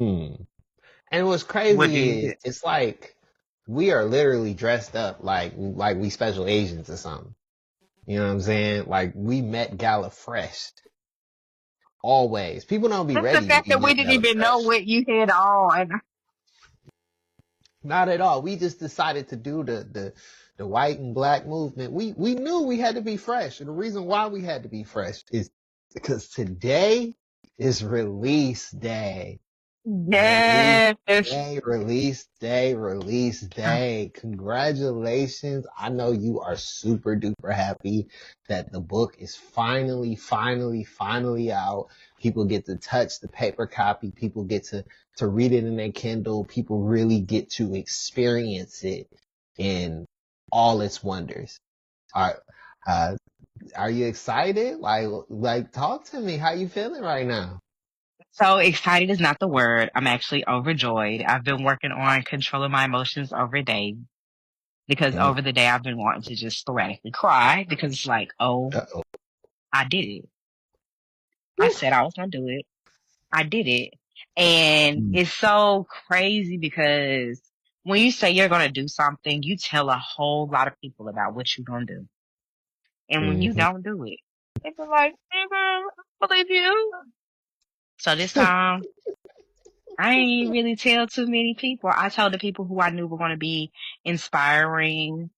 Hmm. And what's What do crazy you is get? it's like we are literally dressed up like we special agents or something. You know what I'm saying? Like we met Gala fresh always. People don't be Just the ready to fact be that we met didn't Gala even know fresh. what you had on. Not at all. We just decided to do the white and black movement. We knew we had to be fresh. And the reason why we had to be fresh is because today is release day. Release Yes. day, release day, release day. Congratulations. I know you are super duper happy that the book is finally out. People get to touch the paper copy. People get to read it in their Kindle. People really get to experience it in all its wonders. Are, uh, are you excited? Like, talk to me. How you feeling right now? So excited is not the word. I'm actually overjoyed. I've been working on controlling my emotions over day because Mm, over the day I've been wanting to just sporadically cry because it's like, oh, uh-oh. I did it. I Whew. said I was going to do it. I did it. And Mm, it's so crazy because when you say you're going to do something, you tell a whole lot of people about what you're going to do. And when you mhm. don't do it, they be like, nigga, I don't believe you. So this time, I ain't really tell too many people. I told the people who I knew were going to be inspiring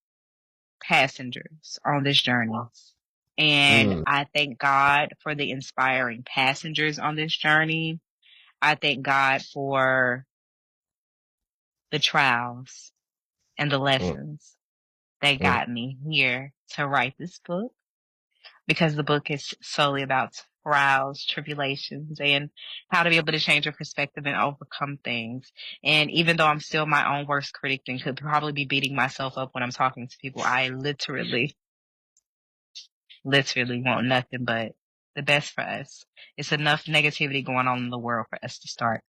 passengers on this journey. And Mm, I thank God for the inspiring passengers on this journey. I thank God for the trials and the mm. lessons that Mm. got me here to write this book because the book is solely about trials, tribulations, and how to be able to change your perspective and overcome things. And even though I'm still my own worst critic and could probably be beating myself up when I'm talking to people, I literally want nothing but the best for us. It's enough negativity going on in the world for us to start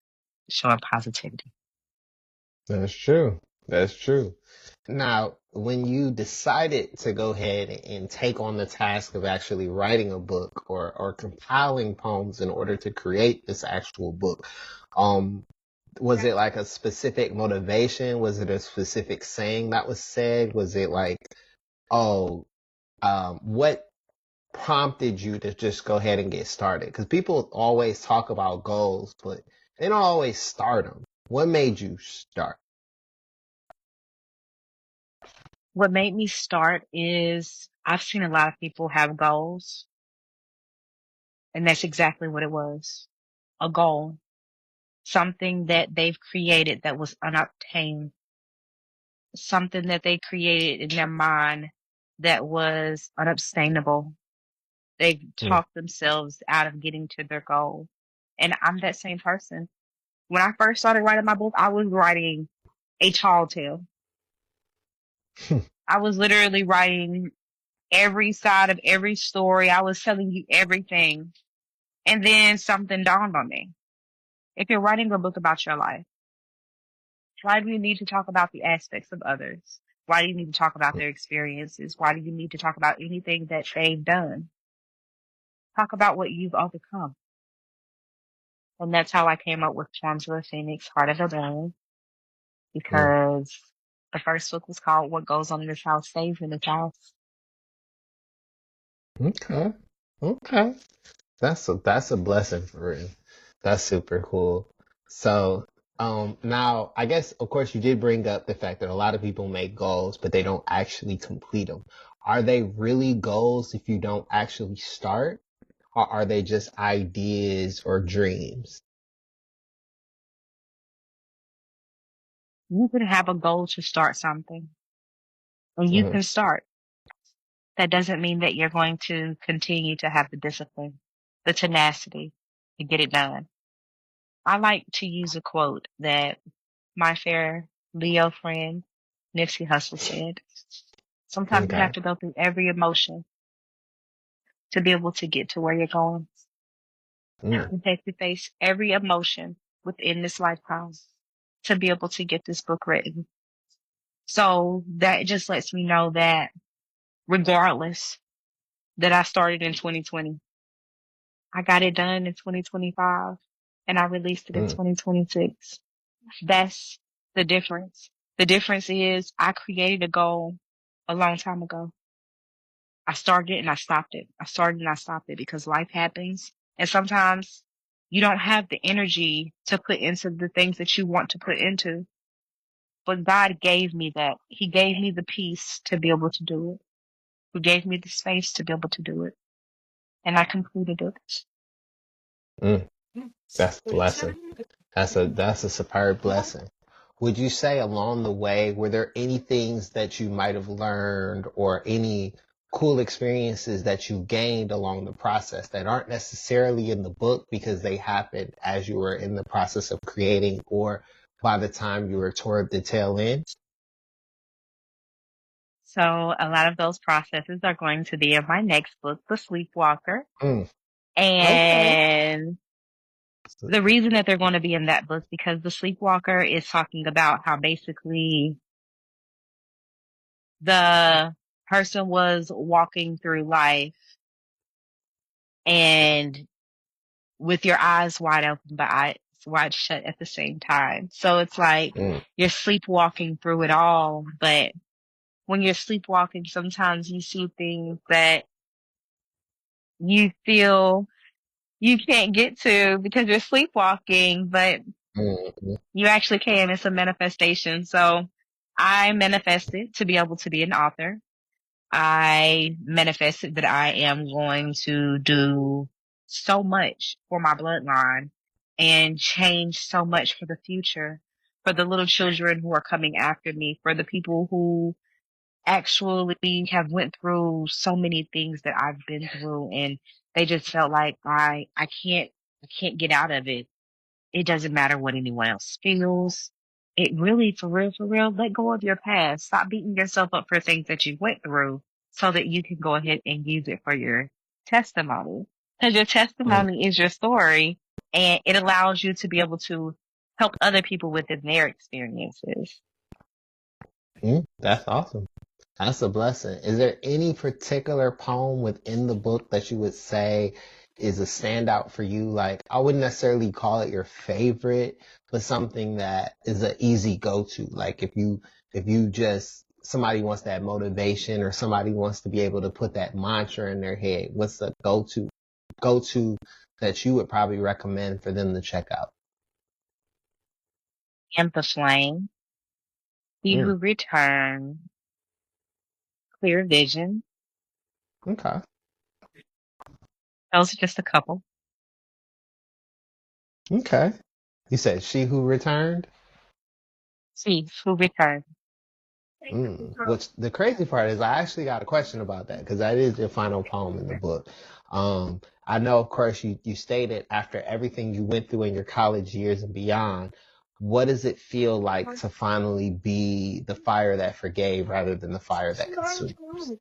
showing positivity. That's true. That's true. Now, when you decided to go ahead and take on the task of actually writing a book or compiling poems in order to create this actual book, um, was it like a specific motivation? Was it a specific saying that was said? Was it like, oh, what prompted you to just go ahead and get started? Because people always talk about goals, but they don't always start them. What made you start? What made me start is I've seen a lot of people have goals, and that's exactly what it was. A goal, something that they've created that was unobtained, something that they created in their mind that was unobtainable. They Mm, talked themselves out of getting to their goal. And I'm that same person. When I first started writing my book, I was writing a tall tale. I was literally writing every side of every story. I was telling you everything. And then something dawned on me. If you're writing a book about your life, why do you need to talk about the aspects of others? Why do you need to talk about their experiences? Why do you need to talk about anything that they've done? Talk about what you've overcome. And that's how I came up with Forms of the Phoenix, Heart of the Dawn, mm. because the first book was called What Goes On in This House Stays in This House. Okay. Okay. That's a blessing for real. That's super cool. So, now I guess of course you did bring up the fact that a lot of people make goals, but they don't actually complete them. Are they really goals if you don't actually start, or are they just ideas or dreams? You can have a goal to start something, and you Mm, can start. That doesn't mean that you're going to continue to have the discipline, the tenacity to get it done. I like to use a quote that my fair Leo friend Nipsey Hussle said. Sometimes you have okay. to go through every emotion to be able to get to where you're going. Mm, You have to face every emotion within this lifetime to be able to get this book written. So that just lets me know that regardless that I started in 2020, I got it done in 2025. and I released it in Mm, 2026. That's the difference. The difference is I created a goal a long time ago. I started it and I stopped it. I started and I stopped it because life happens. And sometimes you don't have the energy to put into the things that you want to put into. But God gave me that. He gave me the peace to be able to do it. He gave me the space to be able to do it. And I completed it. mm. That's a blessing. That's a superb blessing. Would you say along the way, were there any things that you might have learned or any cool experiences that you gained along the process that aren't necessarily in the book because they happened as you were in the process of creating or by the time you were toward the tail end? So a lot of those processes are going to be in my next book, The Sleepwalker. Mm, okay. And the reason that they're going to be in that book because The Sleepwalker is talking about how basically the person was walking through life and with your eyes wide open but eyes wide shut at the same time. So it's like Mm, you're sleepwalking through it all, but when you're sleepwalking, sometimes you see things that you feel you can't get to because you're sleepwalking, but mm, you actually can. It's a manifestation. So I manifested to be able to be an author. I manifested that I am going to do so much for my bloodline and change so much for the future, for the little children who are coming after me, for the people who actually have went through so many things that I've been through and they just felt like I can't get out of it. It doesn't matter what anyone else feels. It really, for real, let go of your past. Stop beating yourself up for things that you went through so that you can go ahead and use it for your testimony. Because your mm, testimony is your story and it allows you to be able to help other people within their experiences. That's awesome. That's a blessing. Is there any particular poem within the book that you would say is a standout for you? Like, I wouldn't necessarily call it your favorite, but something that is an easy go-to. Like, if you just, somebody wants that motivation or somebody wants to be able to put that mantra in their head, what's the go-to that you would probably recommend for them to check out? And the flame, he Mm, who returned, clear vision. okay. Those are just a couple. Okay. You said She Who Returned? See, who returned. Which the crazy part is, I actually got a question about that because that is your final poem in the book. I know, of course, you stated after everything you went through in your college years and beyond, what does it feel like to finally be the fire that forgave rather than the fire that consumes?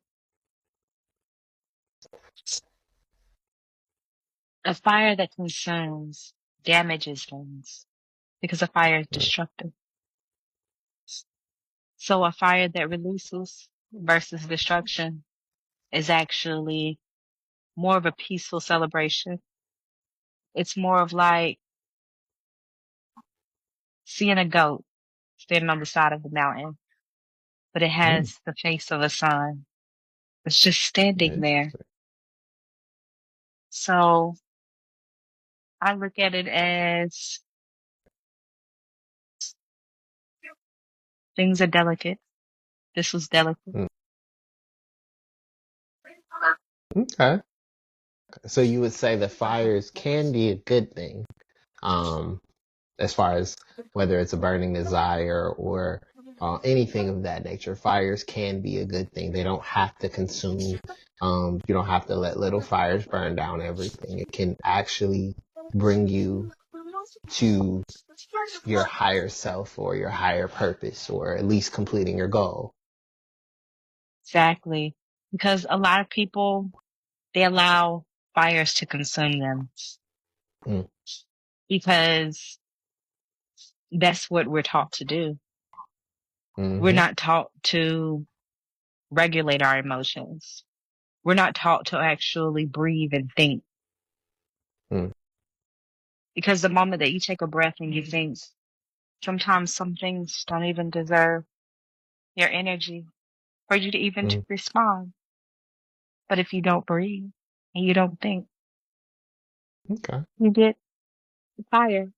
A fire that consumes damages things because a fire is Mm, destructive. So a fire that releases versus destruction is actually more of a peaceful celebration. It's more of like seeing a goat standing on the side of the mountain, but it mm, has the face of a sun. It's just standing there. interesting. So I look at it as things are delicate. This was delicate. Mm, okay. So you would say that fires can be a good thing. Um, as far as whether it's a burning desire or anything of that nature. Fires can be a good thing. They don't have to consume. You don't have to let little fires burn down everything. It can actually bring you to your higher self or your higher purpose or at least completing your goal. Exactly. Because a lot of people, they allow fires to consume them Mm, because that's what we're taught to do. We're mm-hmm, not taught to regulate our emotions. We're not taught to actually breathe and think. mm. Because the moment that you take a breath and you think, sometimes some things don't even deserve your energy for you to even to Mm, respond. But if you don't breathe and you don't think, okay. you get tired.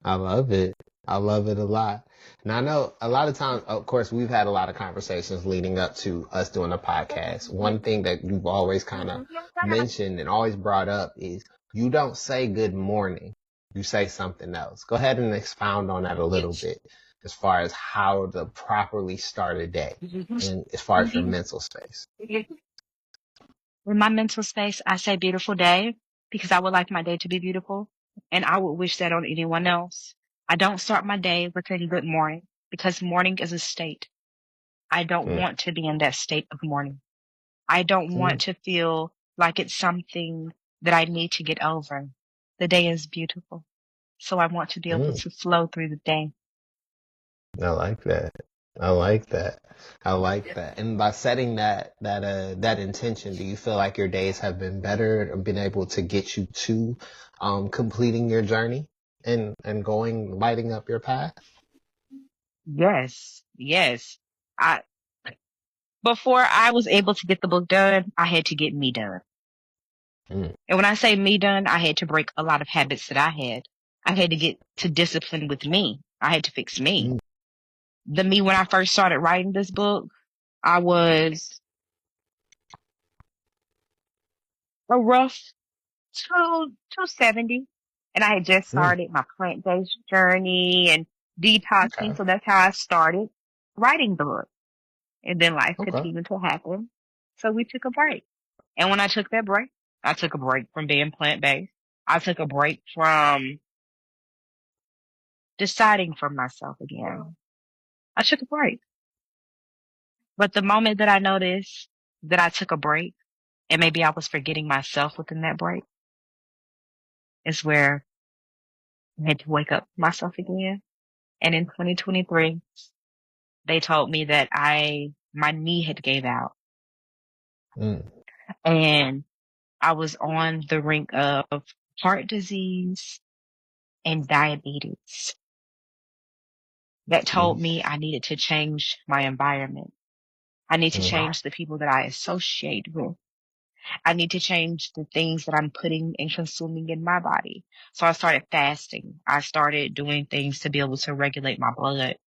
I love it. I love it a lot. And I know a lot of times, of course, we've had a lot of conversations leading up to us doing a podcast. One thing that you've always kind of mentioned and always brought up is you don't say good morning. You say something else. Go ahead and expound on that a little bit as far as how to properly start a day and as far as your mental space. In my mental space, I say beautiful day because I would like my day to be beautiful and I would wish that on anyone else. I don't start my day with a good morning because morning is a state. I don't Mm, want to be in that state of mourning. I don't want mm, to feel like it's something that I need to get over. The day is beautiful. So I want to be able mm. to flow through the day. I like that. I like that. I like that. And by setting that intention, do you feel like your days have been better or been able to get you to completing your journey and going lighting up your path? Yes, yes. I Before I was able to get the book done, I had to get me done. Mm, And when I say me done, I had to break a lot of habits that I had. I had to get to discipline with me. I had to fix me. mm, The me when I first started writing this book, I was a rough 270. And I had just mm. started my plant-based journey and detoxing. Okay. So that's how I started writing the book. And then life Okay. continued to happen. So we took a break. And when I took that break, I took a break from being plant-based. I took a break from deciding for myself again. I took a break. But the moment that I noticed that I took a break and maybe I was forgetting myself within that break is where I had to wake up myself again. And in 2023, they told me that my knee had gave out Mm, and I was on the rink of heart disease and diabetes. That told jeez. me I needed to change my environment. I need to Mm, change the people that I associate with. I need to change the things that I'm putting and consuming in my body. So I started fasting. I started doing things to be able to regulate my blood,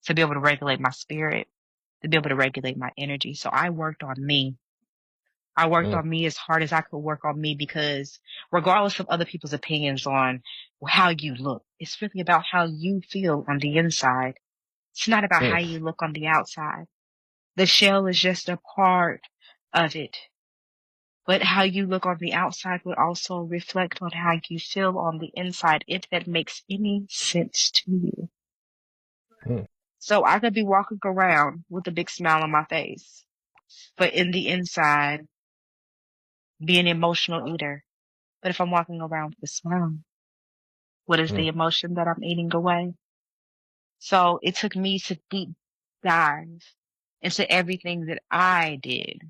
to be able to regulate my spirit, to be able to regulate my energy. So I worked on me. I worked mm, on me as hard as I could work on me because regardless of other people's opinions on how you look, it's really about how you feel on the inside. It's not about how mm, you look on the outside. The shell is just a part of it. But how you look on the outside would also reflect on how you feel on the inside, if that makes any sense to you. mm, So I could be walking around with a big smile on my face, but in the inside, be an emotional eater. But if I'm walking around with a smile, what is mm, the emotion that I'm eating away? So it took me to deep dive into everything that I did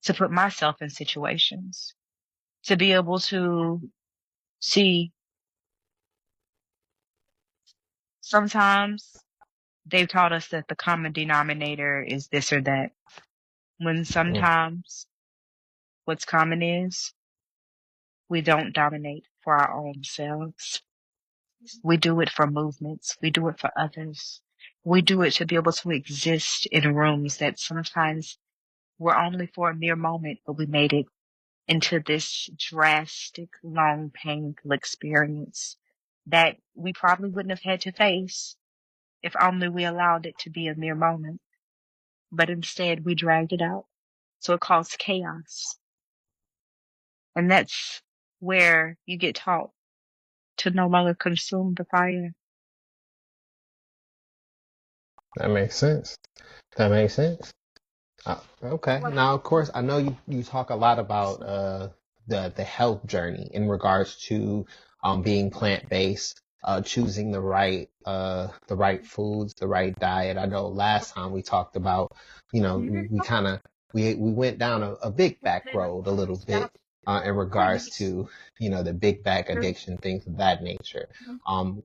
to put myself in situations, to be able to see sometimes they've taught us that the common denominator is this or that, when mm, sometimes what's common is we don't dominate for our own selves. We do it for movements. We do it for others. We do it to be able to exist in rooms that sometimes were only for a mere moment, but we made it into this drastic, long, painful experience that we probably wouldn't have had to face if only we allowed it to be a mere moment. But instead, we dragged it out. So it caused chaos. And that's where you get taught to no longer consume the fire. that makes sense. That makes sense. Okay. Now, of course, I know you talk a lot about the health journey in regards to being plant based, choosing the right foods, the right diet. I know last time we talked about, we kind of we went down a big back road a little bit in regards to, the big bag addiction, things of that nature.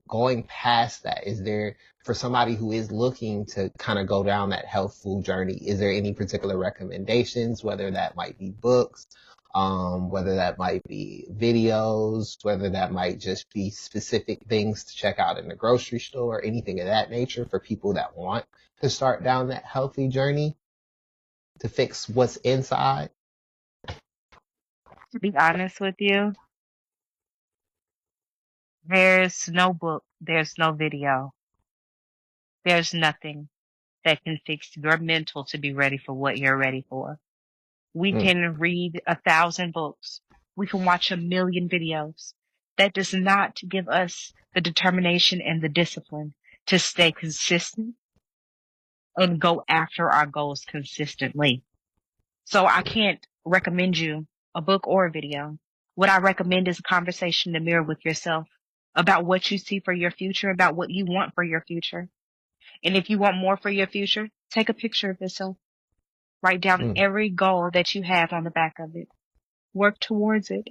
Going past that, is there, for somebody who is looking to kind of go down that healthful journey, is there any particular recommendations, whether that might be books, whether that might be videos, whether that might just be specific things to check out in the grocery store, anything of that nature for people that want to start down that healthy journey to fix what's inside? To be honest with you, there's no book, there's no video, there's nothing that can fix your mental to be ready for what you're ready for. We Mm, can read 1,000 books. We can watch 1,000,000 videos. That does not give us the determination and the discipline to stay consistent and go after our goals consistently. So I can't recommend you a book or a video. What I recommend is a conversation to mirror with yourself about what you see for your future, about what you want for your future. And if you want more for your future, take a picture of yourself. Write down mm, every goal that you have on the back of it. Work towards it.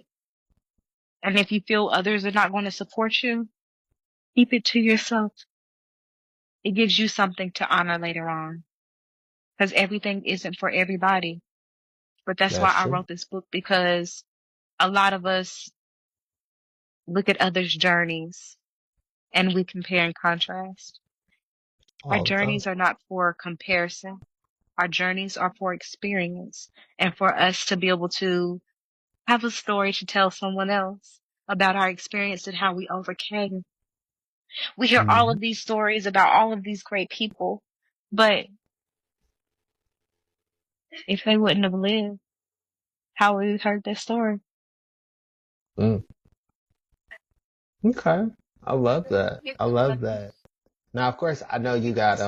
And if you feel others are not going to support you, keep it to yourself. It gives you something to honor later on. Because everything isn't for everybody. But that's why that's I true. wrote this book, because a lot of us look at others' journeys and we compare and contrast. Our All the time. journeys are not for comparison. Our journeys are for experience and for us to be able to have a story to tell someone else about our experience and how we overcame. We hear all Hmm. of these stories about all of these great people, but if they wouldn't have lived, how would we heard their story? Mm. Okay. I love that. I love that. Now, of course, I know you got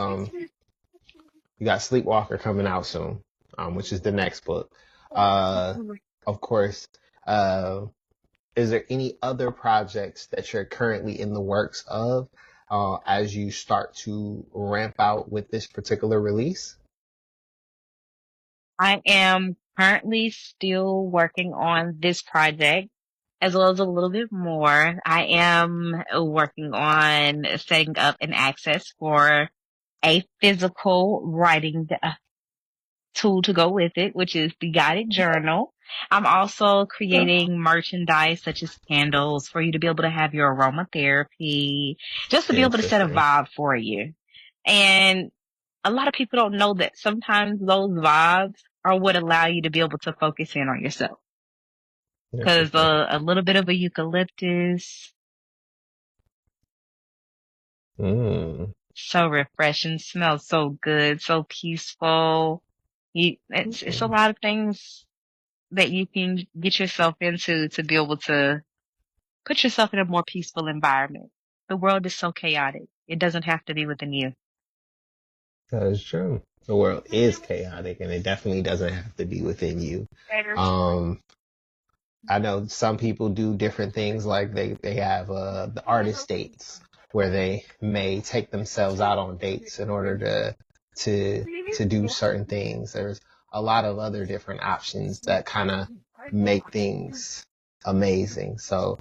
Sleepwalker coming out soon, which is the next book. Uh, of course, uh, is there any other projects that you're currently in the works of, as you start to ramp out with this particular release? I am currently still working on this project as well as a little bit more. I am working on setting up an access for a physical writing tool to go with it, which is the guided journal. I'm also creating merchandise such as candles for you to be able to have your aromatherapy, just to be able to set a Interesting. vibe for you. And a lot of people don't know that sometimes those vibes are what allow you to be able to focus in on yourself. Because Interesting. a little bit of a eucalyptus, Mm. so refreshing, smells so good, so peaceful. It's a Mm. lot of things that you can get yourself into to be able to put yourself in a more peaceful environment. The world is so chaotic. It doesn't have to be within you. That is true. The world is chaotic, and it definitely doesn't have to be within you. Um, I know some people do different things, like they have the artist dates where they may take themselves out on dates in order to to do certain things. There's a lot of other different options that kind of make things amazing. So,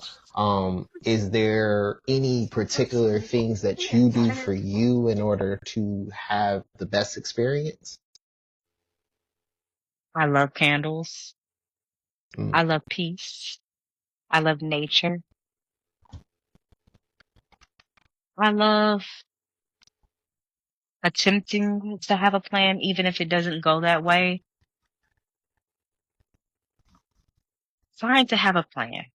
is there any particular things that you do for you in order to have the best experience? I love candles. Mm, I love peace. I love nature. I love attempting to have a plan, even if it doesn't go that way. Trying to have a plan.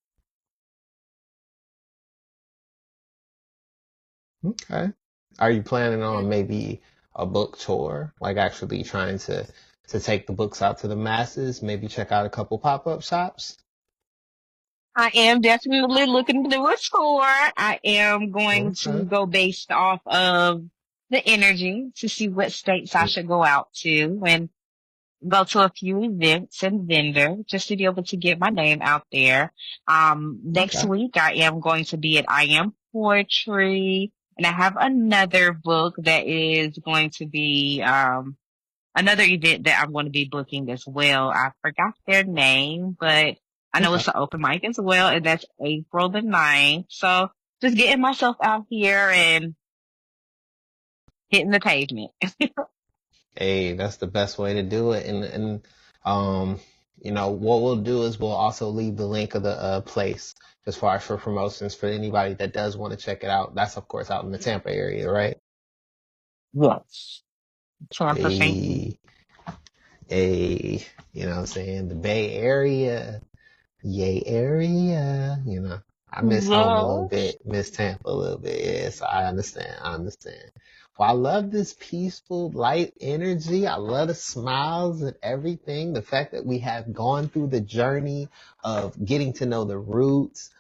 okay. Are you planning on maybe a book tour, like actually trying to take the books out to the masses? Maybe check out a couple pop-up shops. I am definitely looking to do a tour. I am going to Okay. go based off of the energy to see what states I Mm, should go out to and go to a few events and vendors just to be able to get my name out there. Next okay. week I am going to be at I Am Poetry, and I have another book that is going to be another event that I'm going to be booking as well. I forgot their name, but I know Okay. it's an open mic as well, and that's April the 9th. So just getting myself out here and hitting the pavement. Hey, that's the best way to do it. And um, what we'll do is we'll also leave the link of the place as far as for promotions for anybody that does want to check it out. That's of course out in the Tampa area, right? Yes. Tampa, St. Pete. A a what I'm saying? The Bay Area. Yay area, I miss home a little Yes. bit, miss Tampa a little bit. Yeah, so I understand. I understand. Well, I love this peaceful, light energy. I love the smiles and everything. The fact that we have gone through the journey of getting to know the roots,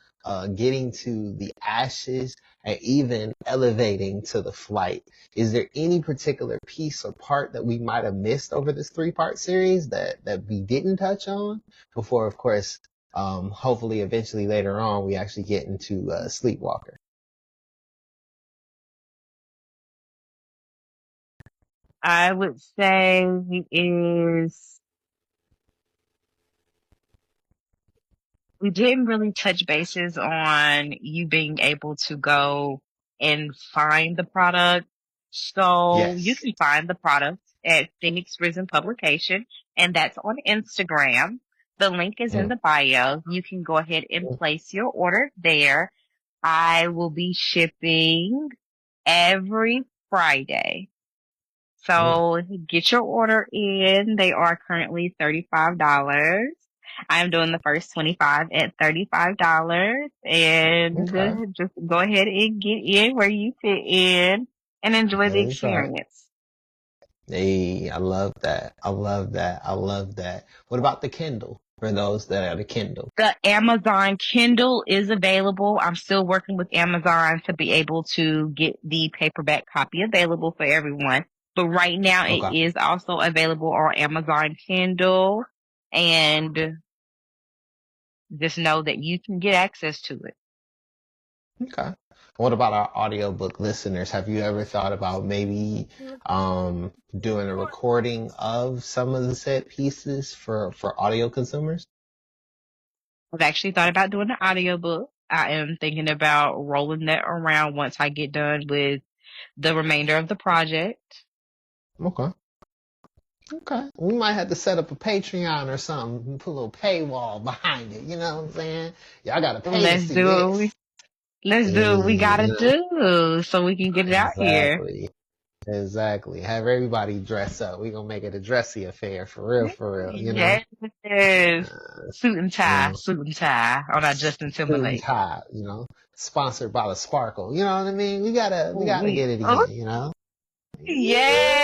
getting to the ashes, and even elevating to the flight. Is there any particular piece or part that we might have missed over this 3-part series that we didn't touch on before, of course, hopefully eventually later on we actually get into Sleepwalker. I would say is we didn't really touch bases on you being able to go and find the product. So you Yes. can find the product at Phoenix Risen Publication, and that's on Instagram. The link is in Mm, the bio. You can go ahead and mm, place your order there. I will be shipping every Friday. mm. So get your order in. They are currently $35. I'm doing the first 25 at $35 and Okay. just go ahead and get in where you fit in and enjoy the That's right. experience. Hey, I love that. I love that. I love that. What about the Kindle for those that are the Kindle? The Amazon Kindle is available. I'm still working with Amazon to be able to get the paperback copy available for everyone. But right now it Okay. is also available on Amazon Kindle, and just know that you can get access to it. Okay. What about our audiobook listeners? Have you ever thought about maybe doing a recording of some of the set pieces for audio consumers? I've actually thought about doing an audiobook. I am thinking about rolling that around once I get done with the remainder of the project. Okay. Okay. We might have to set up a Patreon or something and put a little paywall behind it. You know what I'm saying? Y'all gotta pay to Let's see do this. let's do what we gotta do so we can get it out here. Exactly. Exactly. Have everybody dress up. We gonna make it a dressy affair for real. Yes. Suit and tie on our Justin Suit and Timberlake. tie, sponsored by the Sparkle. You know what I mean? We gotta We, get it oh, again. yes.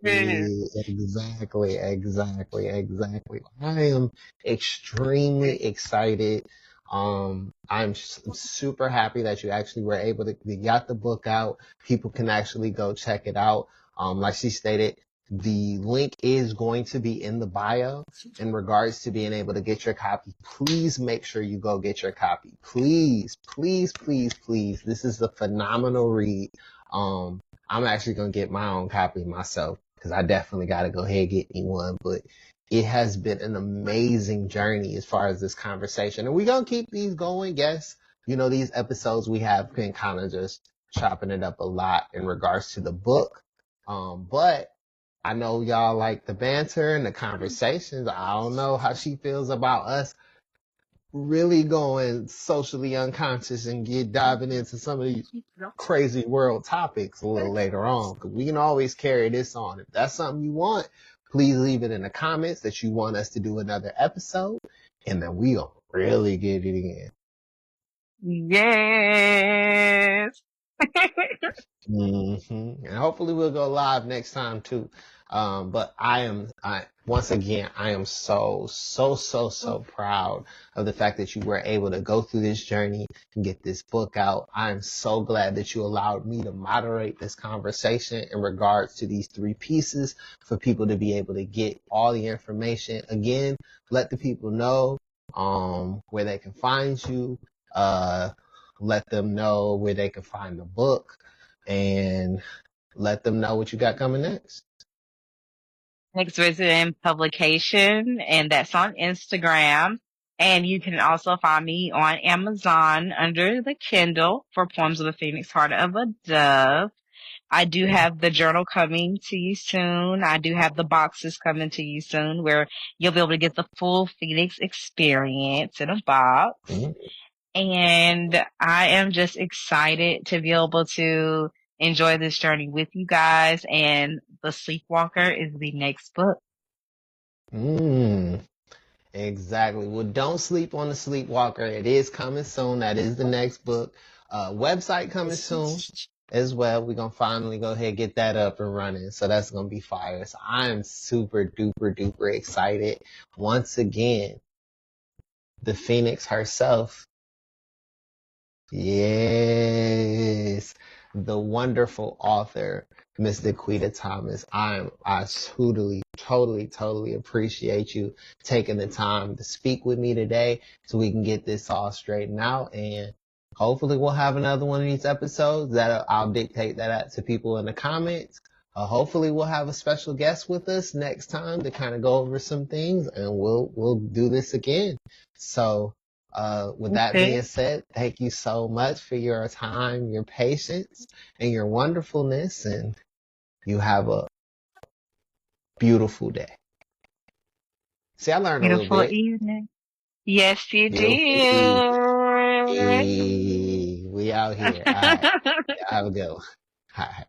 Exactly, exactly, exactly. I am extremely excited. I'm super happy that you actually were able to you got the book out. People can actually go check it out. Like she stated, the link is going to be in the bio in regards to being able to get your copy. Please make sure you go get your copy. Please, please, please, please. This is a phenomenal read. I'm actually gonna get my own copy myself because I definitely got to go ahead and get me one. But it has been an amazing journey as far as this conversation, and we're gonna keep these going. Yes, these episodes we have been kind of just chopping it up a lot in regards to the book. But I know y'all like the banter and the conversations. I don't know how she feels about us really going socially unconscious and get diving into some of these crazy world topics a little later on. Because we can always carry this on. If that's something you want, please leave it in the comments that you want us to do another episode, and then we'll really get it in. Yes. And hopefully we'll go live next time too. But once again, I am so, so, so, so proud of the fact that you were able to go through this journey and get this book out. I'm so glad that you allowed me to moderate this conversation in regards to these 3 pieces for people to be able to get all the information. Again, let the people know, where they can find you, let them know where they can find the book, and let them know what you got coming next. Next Resident Publication, and that's on Instagram. And you can also find me on Amazon under the Kindle for Poems of the Phoenix, Heart of a Dove. I do have the journal coming to you soon. I do have the boxes coming to you soon where you'll be able to get the full Phoenix experience in a box. Mhm. And I am just excited to be able to enjoy this journey with you guys. And The Sleepwalker is the next book. Mm, exactly. Well, don't sleep on the Sleepwalker. It is coming soon. That is the next book. Website coming soon as well. We're gonna finally go ahead and get that up and running. So that's gonna be fire. So I'm super duper duper excited. Once again, the Phoenix herself. Yes. The wonderful author, Miss Daquita Thomas. I totally appreciate you taking the time to speak with me today so we can get this all straightened out, and hopefully we'll have another one of these episodes that I'll dictate that out to people in the comments. Hopefully we'll have a special guest with us next time to kind of go over some things, and we'll do this again. So with that Okay. being said, thank you so much for your time, your patience, and your wonderfulness, and you have a beautiful day. See, I learned a little Beautiful bit. evening. Yes, you Beautiful evening. did. We out here. All right. Have a good one. All right.